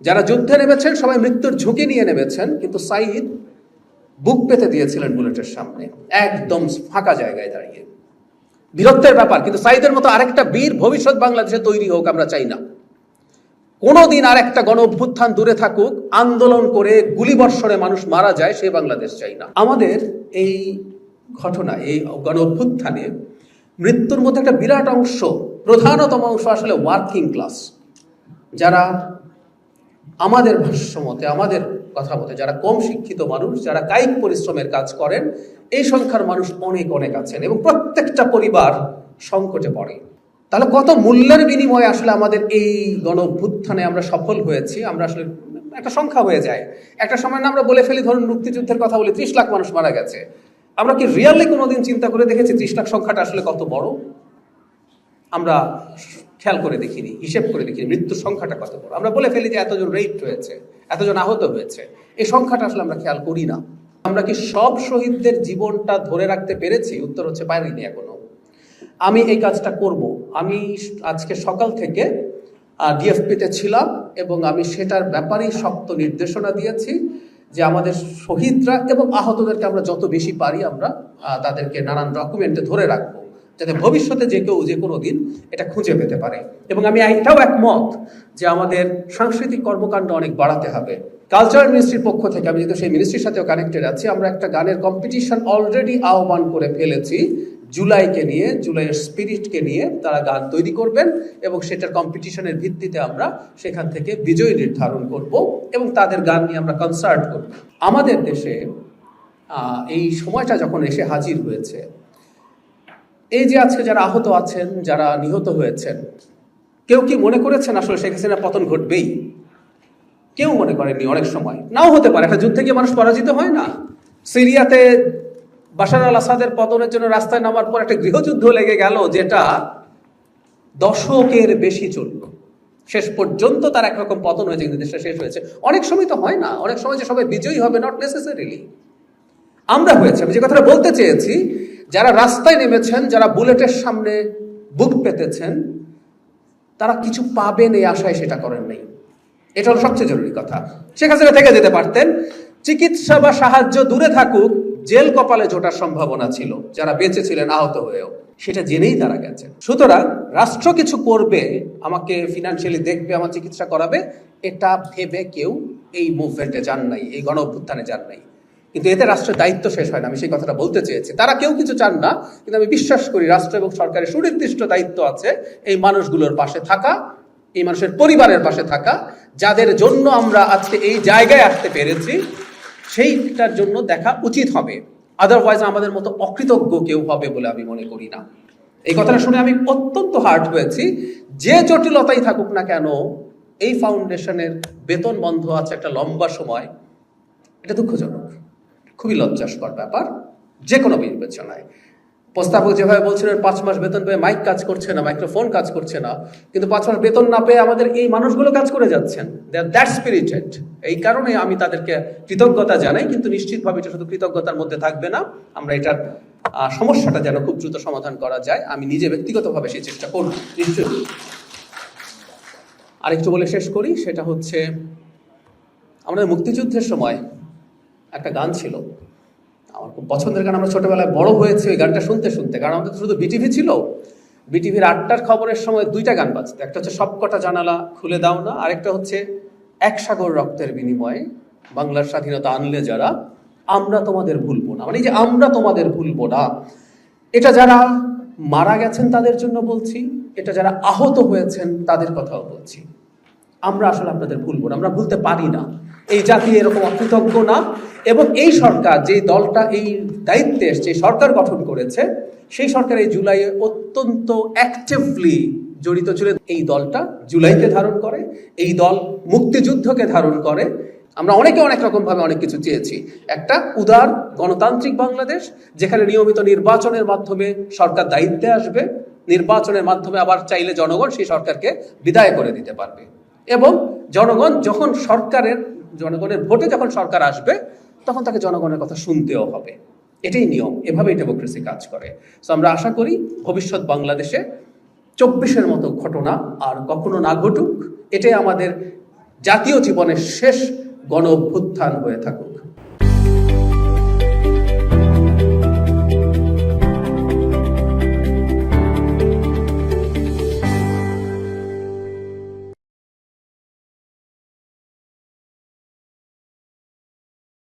যারা যুদ্ধে নেমেছেন সবাই মৃত্যুর ঝুঁকি নিয়ে নেমেছেন, কিন্তু সাঈদ বুক পেতে দিয়েছিলেন বুলেটের সামনে, একদম ফাঁকা জায়গায় দাঁড়িয়ে। বীরত্বের ব্যাপার, কিন্তু সাঈদের মতো আরেকটা বীর ভবিষ্যৎ বাংলাদেশে তৈরি হোক আমরা চাই না। কোনোদিন আর একটা গণ অভ্যুত্থান দূরে থাকুক, আন্দোলন করে গুলিবর্ষণে মানুষ মারা যায় সে বাংলাদেশ চাই না। আমাদের এই ঘটনা, এই গণ অভ্যুত্থানে মৃত্যুর মধ্যে একটা বিরাট অংশ, প্রধানতম অংশ আসলে ওয়ার্কিং ক্লাস, যারা আমাদের ভাষ্য মতে, আমাদের কথা মতে যারা কম শিক্ষিত মানুষ, যারা কায়িক পরিশ্রমের কাজ করেন, এই সংখ্যার মানুষ অনেক অনেক আছেন এবং প্রত্যেকটা পরিবার সংকটে পড়ে। তাহলে কত মূল্যের বিনিময়ে আসলে আমাদের এই গণ অভ্যুত্থানে আমরা সফল হয়েছি, আমরা আসলে একটা সংখ্যা হয়ে যায়। একটা সময় না আমরা বলে ফেলি, ধরুন মুক্তিযুদ্ধের কথা বলি 30 লাখ মানুষ মারা গেছে। আমরা কি রিয়ালি কোনোদিন চিন্তা করে দেখেছি 30 লাখ সংখ্যাটা আসলে কত বড়? আমরা খেয়াল করে দেখিনি, হিসেব করে দেখিনি মৃত্যুর সংখ্যাটা কত বড়। আমরা বলে ফেলি যে এতজন রেপ হয়েছে, এতজন আহত হয়েছে, এই সংখ্যাটা আসলে আমরা খেয়াল করি না। আমরা কি সব শহীদদের জীবনটা ধরে রাখতে পেরেছি? উত্তর হচ্ছে পারিনি এখনো। আমি এই কাজটা করব। আমি আজকে সকাল থেকে ডিএফপিতে ছিলাম এবং আমি সেটার ব্যাপারেই শক্ত নির্দেশনা দিয়েছি যে আমাদের শহীদরা এবং আহতদেরকে আমরা যত বেশি পারি আমরা তাদেরকে নানান ডকুমেন্টে ধরে রাখবো, যাতে ভবিষ্যতে যে কেউ যে কোনো দিন এটা খুঁজে পেতে পারে। এবং আমি এটাও একমত যে আমাদের সাংস্কৃতিক কর্মকাণ্ড অনেক বাড়াতে হবে। কালচারাল মিনিস্ট্রির পক্ষ থেকে, আমি যেহেতু সেই মিনিস্ট্রির সাথেও কানেক্টেড আছি, আমরা একটা গানের কম্পিটিশন অলরেডি আহ্বান করে ফেলেছি। জুলাইকে নিয়ে, জুলাইয়ের স্পিরিটকে নিয়ে তারা গান তৈরি করবেন এবং সেটার কম্পিটিশনের ভিত্তিতে আমরা সেখান থেকে বিজয়ী নির্ধারণ করব এবং তাদের গান নিয়ে আমরা কনসার্ট করব। আমাদের দেশে এই সময়টা যখন এসে হাজির হয়েছে, এই যে আজকে যারা আহত আছেন, যারা নিহত হয়েছেন, কেউ কি মনে করেছেন আসলে শেখ হাসিনার পতন ঘটবেই? কেউ মনে করেননি। অনেক সময় নাও হতে পারে, একটা যুদ্ধে গিয়ে মানুষ পরাজিত হয় না। সিরিয়াতে বাশার আল আসাদের পতনের জন্য রাস্তায় নামার পর একটা গৃহযুদ্ধ লেগে গেল, যেটা দশকের বেশি চলল। শেষ পর্যন্ত তার একরকম পতন হয়েছে, কিন্তু দেশটা শেষ হয়েছে। অনেক সময় তো হয় না, অনেক সময় যে সবাই বিজয়ী হবে, নট নেসেসারিলি। আমরা হয়েছে, আমি যে কথাটা বলতে চেয়েছি, যারা রাস্তায় নেমেছেন, যারা বুলেটের সামনে বুক পেতেছেন, তারা কিছু পাবেন এই আশায় সেটা করেন নাই। এটা হলো সবচেয়ে জরুরি কথা। শেখ হাসিনা থেকে যেতে পারতেন। চিকিৎসা বা সাহায্য দূরে থাকুক, জেল কপালে জোটার সম্ভাবনা ছিল যারা বেঁচে ছিলেন আহত হয়েও, সেটা জেনেই তারা গেছেন। সুতরাং রাষ্ট্র কিছু করবে, আমাকে ফিনান্সিয়ালি দেখবে, আমার চিকিৎসা করাবে, এটা ভেবে কেউ এই মুভমেন্টে যান নাই, এই গণ অভ্যুত্থানে যান নাই। কিন্তু এতে রাষ্ট্রের দায়িত্ব শেষ হয় না, আমি সেই কথাটা বলতে চেয়েছি। তারা কেউ কিছু চান না, কিন্তু আমি বিশ্বাস করি রাষ্ট্র এবং সরকারের সুনির্দিষ্ট দায়িত্ব আছে এই মানুষগুলোর পাশে থাকা, এই মানুষের পরিবারের পাশে থাকা, যাদের জন্য আমরা আজকে এই জায়গায় আসতে পেরেছি, সেইটার জন্য দেখা উচিত হবে। আদারওয়াইজ আমাদের মতো অকৃতজ্ঞ কেউ হবে বলে আমি মনে করি না। এই কথাটা শুনে আমি অত্যন্ত হার্ট হয়েছি। যে জটিলতাই থাকুক না কেন, এই ফাউন্ডেশনের বেতন বন্ধ আছে একটা লম্বা সময়, এটা দুঃখজনক, খুবই লজ্জাস্কর ব্যাপার যে কোনো বিবেচনায়। প্রস্তাবক যেভাবে বলছিলেন 5 মাস বেতন পেয়ে মাইক কাজ করছে না, মাইক্রোফোন কাজ করছে না, কিন্তু 5 মাস বেতন না পেয়ে আমাদের এই মানুষগুলো কাজ করে যাচ্ছেন। দে আর দ্যাট স্পিরিটেড। এই কারণে আমি তাদেরকে কৃতজ্ঞতা জানাই, কিন্তু নিশ্চিতভাবে এটা শুধু কৃতজ্ঞতার মধ্যে থাকবে না। আমরা এটার সমস্যাটা যেন খুব দ্রুত সমাধান করা যায়, আমি নিজে ব্যক্তিগতভাবে সেই চেষ্টা করব নিশ্চয়ই। আরেকটু বলে শেষ করি, সেটা হচ্ছে আমাদের মুক্তিযুদ্ধের সময় একটা গান ছিল, আমার খুব পছন্দের গান। আমরা ছোটবেলায় বড় হয়েছে ওই গানটা শুনতে শুনতে, কারণ আমাদের শুধু বিটিভি ছিল। বিটিভির 8টার খবরের সময় 2টা গান বাজতো, একটা হচ্ছে সবকটা জানালা খুলে দাও না, আরেকটা হচ্ছে এক সাগর রক্তের বিনিময়ে বাংলার স্বাধীনতা আনলে যারা, আমরা তোমাদের ভুলবো না। মানে যে আমরা তোমাদের ভুলবো না, এটা যারা মারা গেছেন তাদের জন্য বলছি, এটা যারা আহত হয়েছেন তাদের কথাও বলছি। আমরা আসলে আপনাদের ভুলবো না, আমরা ভুলতে পারি না। এই জাতি এরকম অকৃতজ্ঞ না। এবং এই সরকার, যে দলটা এই দায়িত্বে এসছে, সরকার গঠন করেছে, সেই সরকার এই জুলাইয়ে অত্যন্ত অ্যাক্টিভলি জড়িত ছিলেন। এই দলটা জুলাইকে ধারণ করে, এই দল মুক্তিযুদ্ধকে ধারণ করে। আমরা অনেকে অনেক রকমভাবে অনেক কিছু চেয়েছি। একটা উদার গণতান্ত্রিক বাংলাদেশ, যেখানে নিয়মিত নির্বাচনের মাধ্যমে সরকার দায়িত্বে আসবে, নির্বাচনের মাধ্যমে আবার চাইলে জনগণ সেই সরকারকে বিদায় করে দিতে পারবে, এবং জনগণ যখন জনগণের ভোটে যখন সরকার আসবে, তখন তাকে জনগণের কথা শুনতেও হবে। এটাই নিয়ম, এভাবেই ডেমোক্রেসি কাজ করে। সো আমরা আশা করি ভবিষ্যৎ বাংলাদেশে 24-এর মতো ঘটনা আর কখনো না ঘটুক। এটাই আমাদের জাতীয় জীবনের শেষ গণ অভ্যুত্থান হয়ে থাকুক।